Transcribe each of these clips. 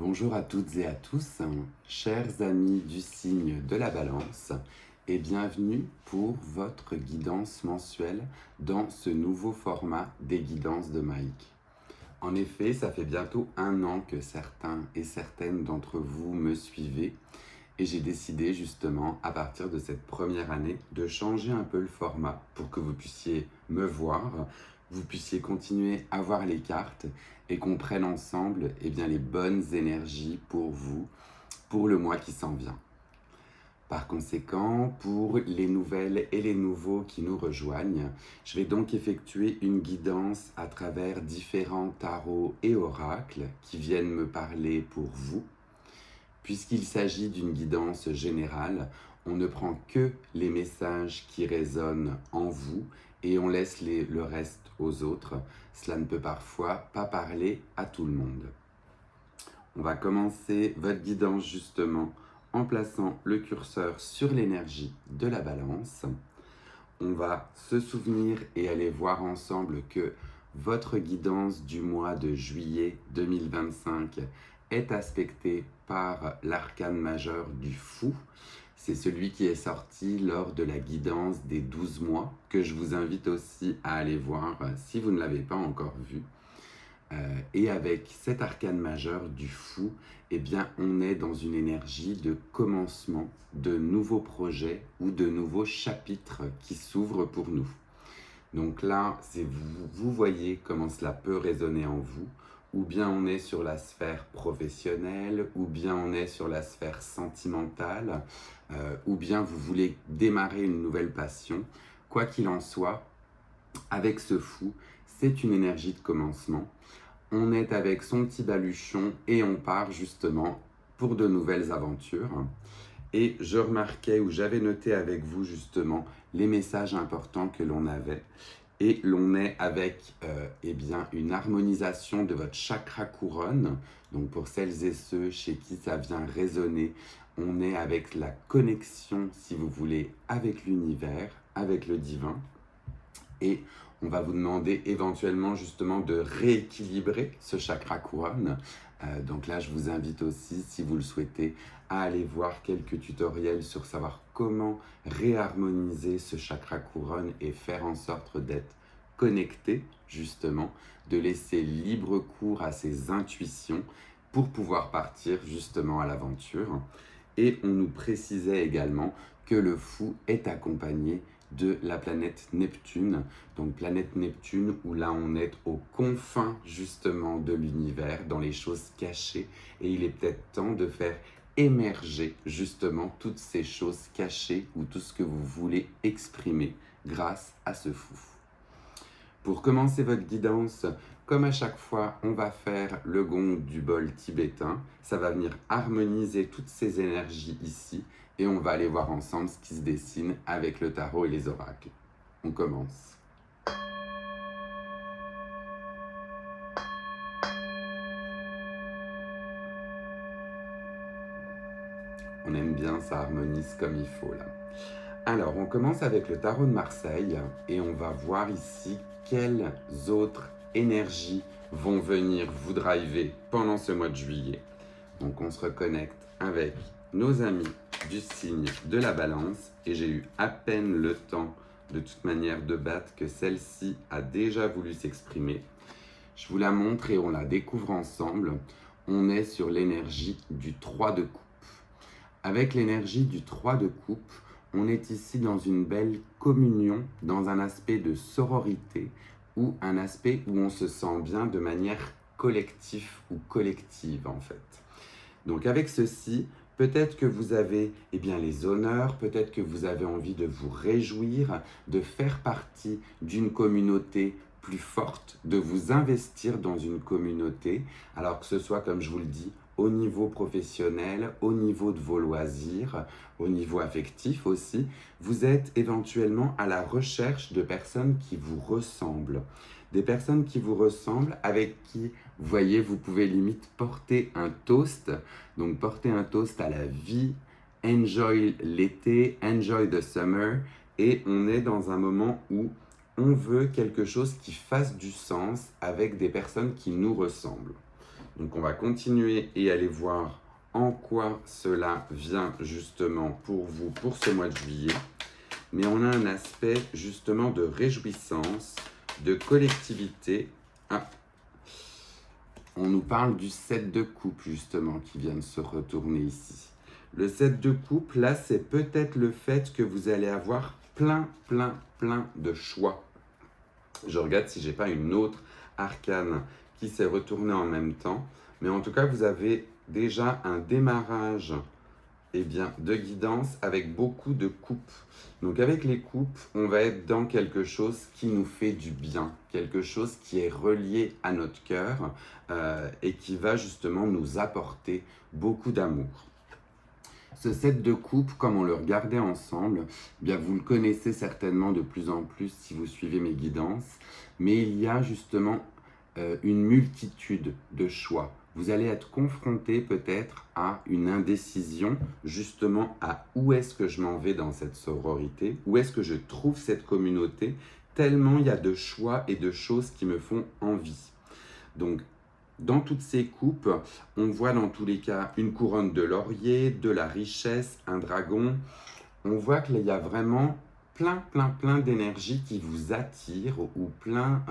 Bonjour à toutes et à tous, chers amis du signe de la Balance, et bienvenue pour votre guidance mensuelle dans ce nouveau format des guidances de Mike. En effet, ça fait bientôt 1 an que certains et certaines d'entre vous me suivez et j'ai décidé justement à partir de cette première année de changer un peu le format pour que vous puissiez me voir, vous puissiez continuer à voir les cartes et qu'on prenne ensemble les bonnes énergies pour vous, pour le mois qui s'en vient. Par conséquent, pour les nouvelles et les nouveaux qui nous rejoignent, je vais donc effectuer une guidance à travers différents tarots et oracles qui viennent me parler pour vous. Puisqu'il s'agit d'une guidance générale, on ne prend que les messages qui résonnent en vous et on laisse le reste aux autres. Cela ne peut parfois pas parler à tout le monde. On va commencer votre guidance justement en plaçant le curseur sur l'énergie de la Balance. On va se souvenir et aller voir ensemble que votre guidance du mois de juillet 2025 est aspectée par l'arcane majeur du fou. C'est celui qui est sorti lors de la guidance des 12 mois, que je vous invite aussi à aller voir si vous ne l'avez pas encore vu. Et avec cet arcane majeur du fou, on est dans une énergie de commencement de nouveaux projets ou de nouveaux chapitres qui s'ouvrent pour nous. Donc là, vous voyez comment cela peut résonner en vous, ou bien on est sur la sphère professionnelle, ou bien on est sur la sphère sentimentale, ou bien vous voulez démarrer une nouvelle passion. Quoi qu'il en soit, avec ce fou, c'est une énergie de commencement. On est avec son petit baluchon et on part justement pour de nouvelles aventures. Et je remarquais, ou j'avais noté avec vous justement, les messages importants que l'on avait. Et l'on est avec une harmonisation de votre chakra couronne. Donc pour celles et ceux chez qui ça vient résonner, on est avec la connexion, si vous voulez, avec l'univers, avec le divin. Et on va vous demander éventuellement justement de rééquilibrer ce chakra couronne. Donc là, je vous invite aussi, si vous le souhaitez, à aller voir quelques tutoriels sur savoir comment réharmoniser ce chakra couronne et faire en sorte d'être connecté, justement, de laisser libre cours à ses intuitions pour pouvoir partir justement à l'aventure. Et on nous précisait également que le fou est accompagné de la planète Neptune. Donc planète Neptune où là on est aux confins justement de l'univers, dans les choses cachées. Et il est peut-être temps de faire émerger justement toutes ces choses cachées ou tout ce que vous voulez exprimer grâce à ce fou. Pour commencer votre guidance, comme à chaque fois, on va faire le gong du bol tibétain. Ça va venir harmoniser toutes ces énergies ici et on va aller voir ensemble ce qui se dessine avec le tarot et les oracles. On commence. On aime bien, ça harmonise comme il faut là. Alors, on commence avec le tarot de Marseille et on va voir ici quelles autres énergies vont venir vous driver pendant ce mois de juillet. Donc, on se reconnecte avec nos amis du signe de la Balance et j'ai eu à peine le temps de toute manière de battre que celle-ci a déjà voulu s'exprimer. Je vous la montre et on la découvre ensemble. On est sur l'énergie du 3 de coupe. Avec l'énergie du 3 de coupe, on est ici dans une belle communion, dans un aspect de sororité ou un aspect où on se sent bien de manière collective ou collective en fait. Donc avec ceci, peut-être que vous avez les honneurs, peut-être que vous avez envie de vous réjouir, de faire partie d'une communauté plus forte, de vous investir dans une communauté, alors que ce soit, comme je vous le dis, au niveau professionnel, au niveau de vos loisirs, au niveau affectif aussi, vous êtes éventuellement à la recherche de personnes qui vous ressemblent. Des personnes qui vous ressemblent, avec qui, vous voyez, vous pouvez limite porter un toast. Donc porter un toast à la vie, enjoy l'été, enjoy the summer. Et on est dans un moment où on veut quelque chose qui fasse du sens avec des personnes qui nous ressemblent. Donc on va continuer et aller voir en quoi cela vient justement pour vous pour ce mois de juillet. Mais on a un aspect justement de réjouissance, de collectivité. Ah, on nous parle du 7 de coupe justement qui vient de se retourner ici. Le 7 de coupe, là, c'est peut-être le fait que vous allez avoir plein de choix. Je regarde si j'ai pas une autre arcane qui s'est retournée en même temps. Mais en tout cas, vous avez déjà un démarrage de guidance avec beaucoup de coupes. Donc avec les coupes, on va être dans quelque chose qui nous fait du bien, quelque chose qui est relié à notre cœur et qui va justement nous apporter beaucoup d'amour. Ce set de coupe, comme on le regardait ensemble, bien vous le connaissez certainement de plus en plus si vous suivez mes guidances, mais il y a justement une multitude de choix. Vous allez être confronté peut-être à une indécision, justement à où est-ce que je m'en vais dans cette sororité, où est-ce que je trouve cette communauté, tellement il y a de choix et de choses qui me font envie. Donc, dans toutes ces coupes, on voit dans tous les cas une couronne de laurier, de la richesse, un dragon. On voit qu'il y a vraiment plein d'énergie qui vous attire ou plein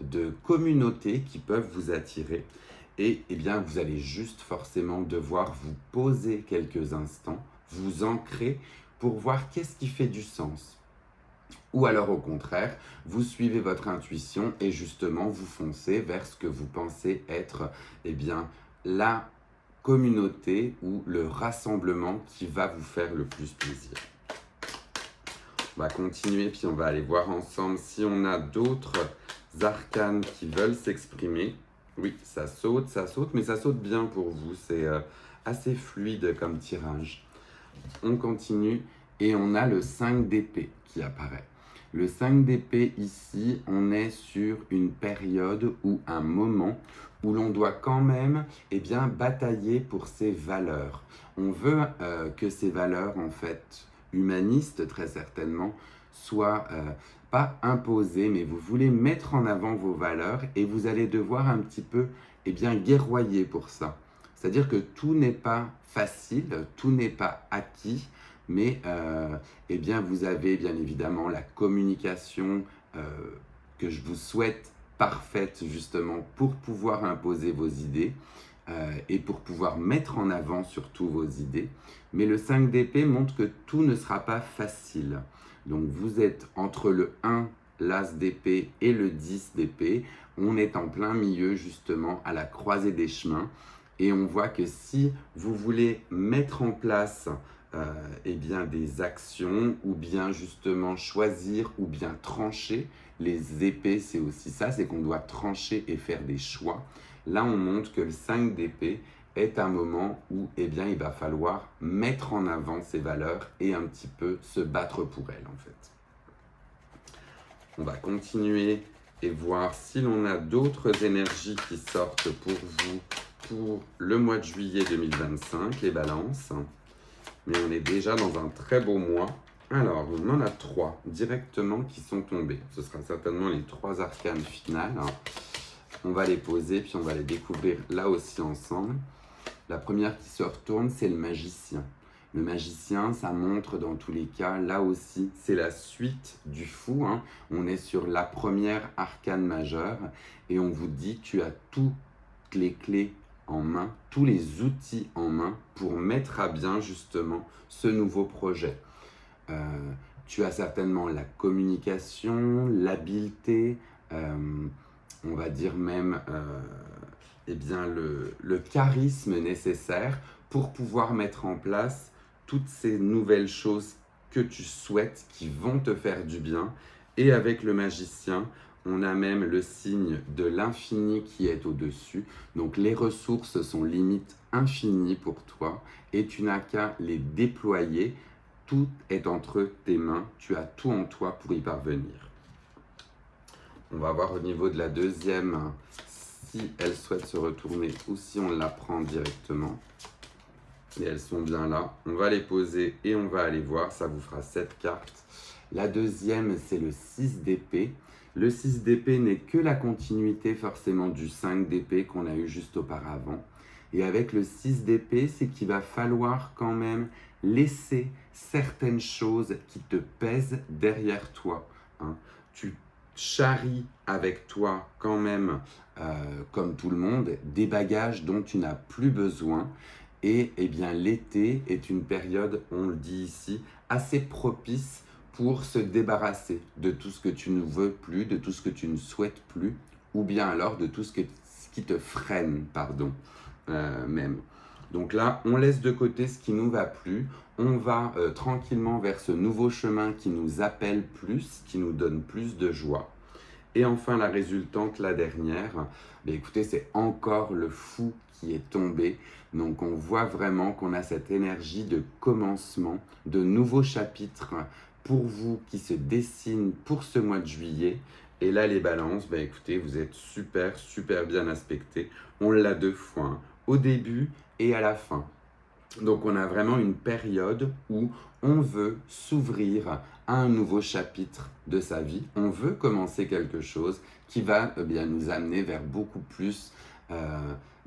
de communautés qui peuvent vous attirer. Et eh bien, vous allez juste forcément devoir vous poser quelques instants, vous ancrer pour voir qu'est-ce qui fait du sens. Ou alors au contraire, vous suivez votre intuition et justement vous foncez vers ce que vous pensez être la communauté ou le rassemblement qui va vous faire le plus plaisir. On va continuer puis on va aller voir ensemble si on a d'autres arcanes qui veulent s'exprimer. Oui, ça saute, mais ça saute bien pour vous. C'est assez fluide comme tirage. On continue et on a le 5 d'épée qui apparaît. Le 5 d'épée ici, on est sur une période ou un moment où l'on doit quand même batailler pour ses valeurs. On veut que ces valeurs en fait humanistes très certainement soient pas imposées, mais vous voulez mettre en avant vos valeurs et vous allez devoir un petit peu guerroyer pour ça. C'est-à-dire que tout n'est pas facile, tout n'est pas acquis, mais vous avez bien évidemment la communication que je vous souhaite parfaite justement pour pouvoir imposer vos idées et pour pouvoir mettre en avant surtout vos idées. Mais le 5 d'épée montre que tout ne sera pas facile. Donc vous êtes entre le 1, l'as d'épée et le 10 d'épée. On est en plein milieu justement à la croisée des chemins. Et on voit que si vous voulez mettre en place des actions ou bien justement choisir ou bien trancher, les épées c'est aussi ça, c'est qu'on doit trancher et faire des choix. Là on montre que le 5 d'épée est un moment où il va falloir mettre en avant ses valeurs et un petit peu se battre pour elles en fait. On va continuer et voir si l'on a d'autres énergies qui sortent pour vous pour le mois de juillet 2025, les balances. Mais on est déjà dans un très beau mois. Alors, on en a 3 directement qui sont tombés. Ce sera certainement les 3 arcanes finales. On va les poser, puis on va les découvrir là aussi ensemble. La première qui se retourne, c'est le magicien. Le magicien, ça montre dans tous les cas, là aussi, c'est la suite du fou. On est sur la première arcane majeure et on vous dit, tu as toutes les clés en main, tous les outils en main pour mettre à bien justement ce nouveau projet. Tu as certainement la communication, l'habileté, on va dire même le charisme nécessaire pour pouvoir mettre en place toutes ces nouvelles choses que tu souhaites qui vont te faire du bien. Et avec le magicien, on a même le signe de l'infini qui est au-dessus. Donc les ressources sont limite infinies pour toi et tu n'as qu'à les déployer. Tout est entre tes mains. Tu as tout en toi pour y parvenir. On va voir au niveau de la deuxième si elle souhaite se retourner ou si on la prend directement. Et elles sont bien là. On va les poser et on va aller voir. Ça vous fera 7 cartes. La deuxième, c'est le 6 d'épée. Le 6 d'épée n'est que la continuité forcément du 5 d'épée qu'on a eu juste auparavant. Et avec le 6 d'épée, c'est qu'il va falloir quand même laisser certaines choses qui te pèsent derrière toi. Hein. Tu charries avec toi quand même, comme tout le monde, des bagages dont tu n'as plus besoin. Et eh bien, l'été est une période, on le dit ici, assez propice pour se débarrasser de tout ce que tu ne veux plus, de tout ce que tu ne souhaites plus, ou bien alors de tout ce qui te freine, même. Donc là, on laisse de côté ce qui ne nous va plus, on va tranquillement vers ce nouveau chemin qui nous appelle plus, qui nous donne plus de joie. Et enfin, la résultante, la dernière, écoutez, c'est encore le fou qui est tombé. Donc on voit vraiment qu'on a cette énergie de commencement, de nouveaux chapitres pour vous qui se dessinent pour ce mois de juillet. Et là, les balances, écoutez, vous êtes super, super bien aspectés. On l'a 2 fois, hein, au début et à la fin. Donc on a vraiment une période où on veut s'ouvrir à un nouveau chapitre de sa vie. On veut commencer quelque chose qui va bien nous amener vers beaucoup plus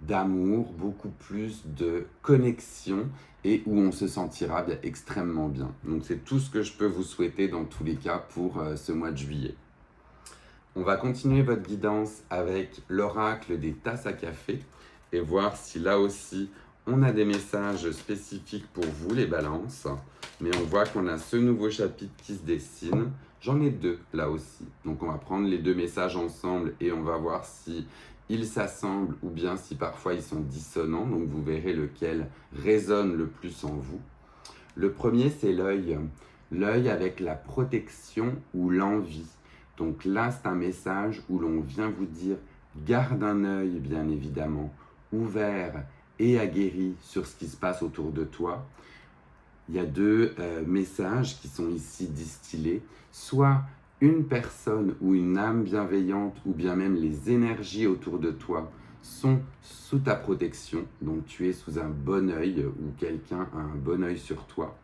d'amour, beaucoup plus de connexion et où on se sentira extrêmement bien. Donc c'est tout ce que je peux vous souhaiter dans tous les cas pour ce mois de juillet. On va continuer votre guidance avec l'oracle des tasses à café et voir si là aussi on a des messages spécifiques pour vous les balances. Mais on voit qu'on a ce nouveau chapitre qui se dessine. J'en ai 2 là aussi. Donc on va prendre les 2 messages ensemble et on va voir si ils s'assemblent ou bien si parfois ils sont dissonants. Donc vous verrez lequel résonne le plus en vous. Le premier, c'est l'œil. L'œil avec la protection ou l'envie. Donc là, c'est un message où l'on vient vous dire garde un œil, bien évidemment, ouvert et aguerri sur ce qui se passe autour de toi. Il y a 2 messages qui sont ici distillés. Soit une personne ou une âme bienveillante ou bien même les énergies autour de toi sont sous ta protection. Donc tu es sous un bon œil ou quelqu'un a un bon œil sur toi.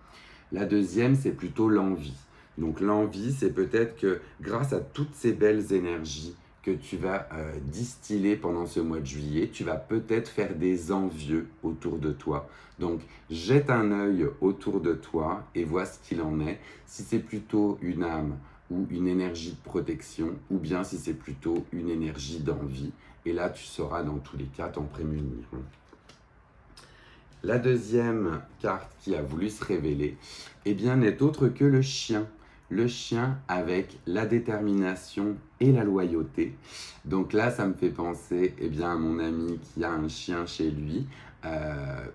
La deuxième, c'est plutôt l'envie. Donc l'envie, c'est peut-être que grâce à toutes ces belles énergies que tu vas distiller pendant ce mois de juillet, tu vas peut-être faire des envieux autour de toi. Donc jette un œil autour de toi et vois ce qu'il en est. Si c'est plutôt une âme ou une énergie de protection, ou bien si c'est plutôt une énergie d'envie. Et là, tu sauras dans tous les cas t'en prémunir. La deuxième carte qui a voulu se révéler, n'est autre que le chien. Le chien avec la détermination et la loyauté. Donc là, ça me fait penser à mon ami qui a un chien chez lui,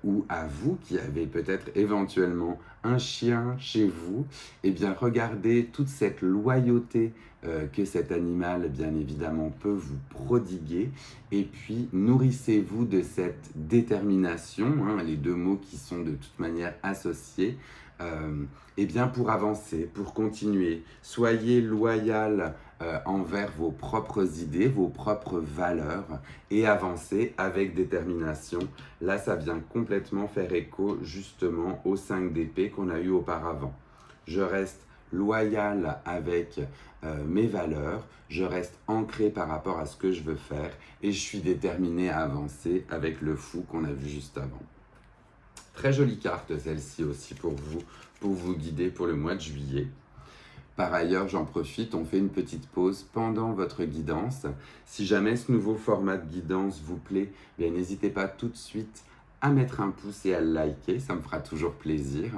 ou à vous qui avez peut-être éventuellement un chien chez vous. Regardez toute cette loyauté que cet animal, bien évidemment, peut vous prodiguer. Et puis, nourrissez-vous de cette détermination, les 2 mots qui sont de toute manière associés, pour avancer, pour continuer. Soyez loyal envers vos propres idées, vos propres valeurs et avancez avec détermination. Là, ça vient complètement faire écho justement au 5 d'épée qu'on a eu auparavant. Je reste loyal avec mes valeurs, je reste ancré par rapport à ce que je veux faire et je suis déterminé à avancer avec le fou qu'on a vu juste avant. Très jolie carte celle-ci aussi pour vous guider pour le mois de juillet. Par ailleurs, j'en profite, on fait une petite pause pendant votre guidance. Si jamais ce nouveau format de guidance vous plaît, n'hésitez pas tout de suite à mettre un pouce et à le liker, ça me fera toujours plaisir.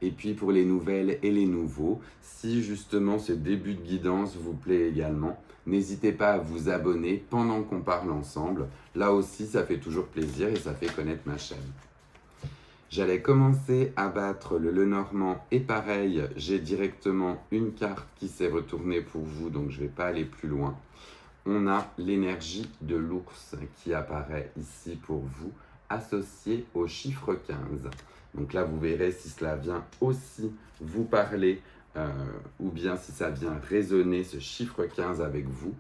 Et puis pour les nouvelles et les nouveaux, si justement ce début de guidance vous plaît également, n'hésitez pas à vous abonner pendant qu'on parle ensemble. Là aussi, ça fait toujours plaisir et ça fait connaître ma chaîne. J'allais commencer à battre le Lenormand et pareil, j'ai directement une carte qui s'est retournée pour vous, donc je ne vais pas aller plus loin. On a l'énergie de l'ours qui apparaît ici pour vous, associée au chiffre 15. Donc là, vous verrez si cela vient aussi vous parler ou bien si ça vient résonner ce chiffre 15 avec vous.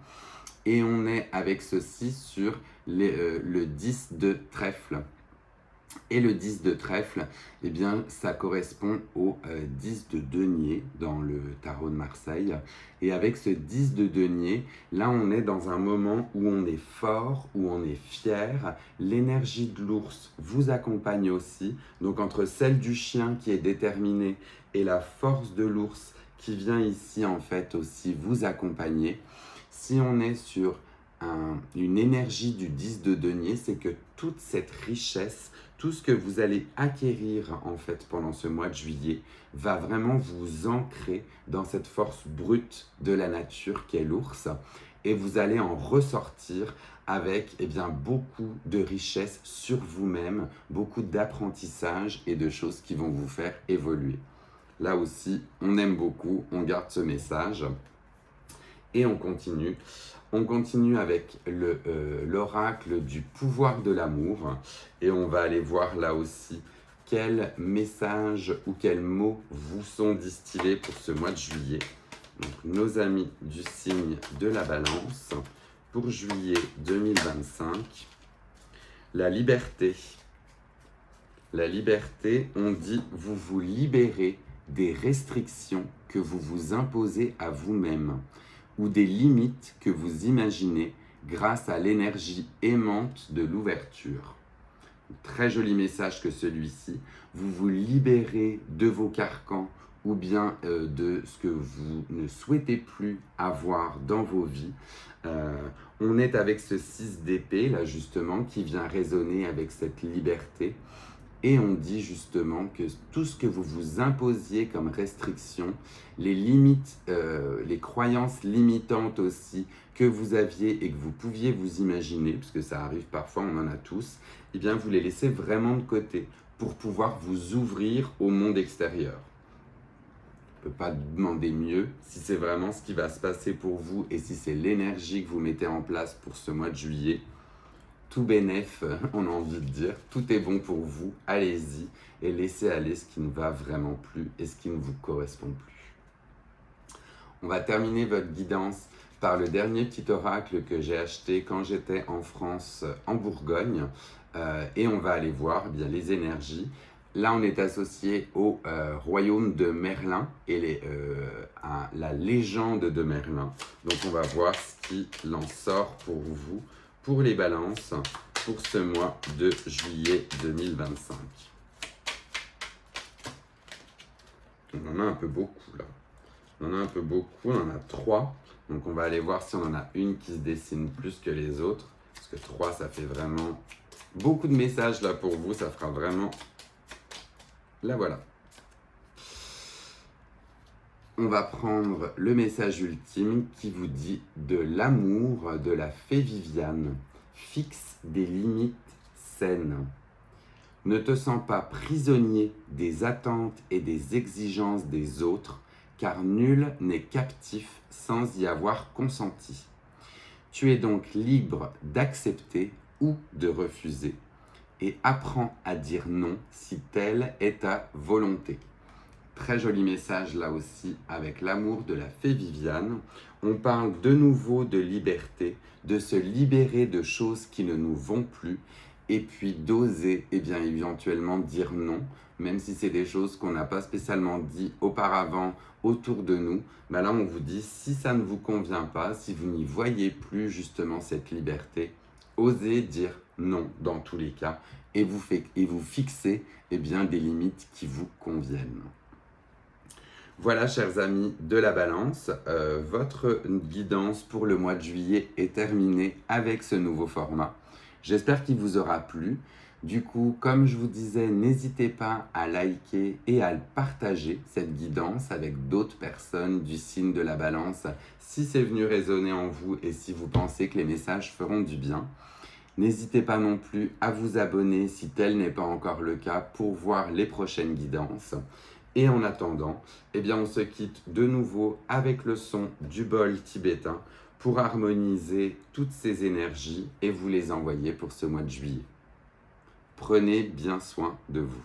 Et on est avec ceci sur le 10 de trèfle. Et le 10 de trèfle, eh bien, ça correspond au 10 de denier dans le tarot de Marseille. Et avec ce 10 de denier, là, on est dans un moment où on est fort, où on est fier. L'énergie de l'ours vous accompagne aussi. Donc, entre celle du chien qui est déterminée et la force de l'ours qui vient ici, en fait, aussi vous accompagner. Si on est sur une énergie du 10 de denier, c'est que toute cette richesse, tout ce que vous allez acquérir en fait pendant ce mois de juillet va vraiment vous ancrer dans cette force brute de la nature qu'est l'ours et vous allez en ressortir avec beaucoup de richesse sur vous-même, beaucoup d'apprentissage et de choses qui vont vous faire évoluer. Là aussi, on aime beaucoup, on garde ce message et on continue. On continue avec l'oracle du pouvoir de l'amour et on va aller voir là aussi quels messages ou quels mots vous sont distillés pour ce mois de juillet. Donc, nos amis du signe de la Balance pour juillet 2025. La liberté. La liberté, on dit vous vous libérez des restrictions que vous vous imposez à vous-même ou des limites que vous imaginez grâce à l'énergie aimante de l'ouverture. Très joli message que celui-ci. Vous vous libérez de vos carcans ou bien de ce que vous ne souhaitez plus avoir dans vos vies. On est avec ce 6 d'épée là justement qui vient résonner avec cette liberté. Et on dit justement que tout ce que vous vous imposiez comme restriction, les limites, les croyances limitantes aussi que vous aviez et que vous pouviez vous imaginer, parce que ça arrive parfois, on en a tous, eh bien vous les laissez vraiment de côté pour pouvoir vous ouvrir au monde extérieur. On ne peut pas demander mieux si c'est vraiment ce qui va se passer pour vous et si c'est l'énergie que vous mettez en place pour ce mois de juillet. Tout bénef, on a envie de dire, tout est bon pour vous, allez-y et laissez aller ce qui ne va vraiment plus et ce qui ne vous correspond plus. On va terminer votre guidance par le dernier petit oracle que j'ai acheté quand j'étais en France, en Bourgogne, et on va aller voir bien les énergies. Là, on est associé au royaume de Merlin et à la légende de Merlin. Donc, on va voir ce qu'il en sort pour vous. Pour les balances, pour ce mois de juillet 2025. On en a un peu beaucoup là. On en a un peu beaucoup, on en a 3. Donc on va aller voir si on en a une qui se dessine plus que les autres. Parce que 3, ça fait vraiment beaucoup de messages là pour vous. Ça fera vraiment... Là voilà. On va prendre le message ultime qui vous dit de l'amour de la fée Viviane. Fixe des limites saines. Ne te sens pas prisonnier des attentes et des exigences des autres, car nul n'est captif sans y avoir consenti. Tu es donc libre d'accepter ou de refuser, et apprends à dire non si telle est ta volonté. Très joli message là aussi avec l'amour de la fée Viviane. On parle de nouveau de liberté, de se libérer de choses qui ne nous vont plus et puis d'oser éventuellement dire non, même si c'est des choses qu'on n'a pas spécialement dit auparavant autour de nous. Là on vous dit si ça ne vous convient pas, si vous n'y voyez plus justement cette liberté, osez dire non dans tous les cas et vous fixez des limites qui vous conviennent. Voilà, chers amis de la Balance, votre guidance pour le mois de juillet est terminée avec ce nouveau format. J'espère qu'il vous aura plu. Du coup, comme je vous disais, n'hésitez pas à liker et à partager cette guidance avec d'autres personnes du signe de la Balance si c'est venu résonner en vous et si vous pensez que les messages feront du bien. N'hésitez pas non plus à vous abonner si tel n'est pas encore le cas pour voir les prochaines guidances. Et en attendant, on se quitte de nouveau avec le son du bol tibétain pour harmoniser toutes ces énergies et vous les envoyer pour ce mois de juillet. Prenez bien soin de vous.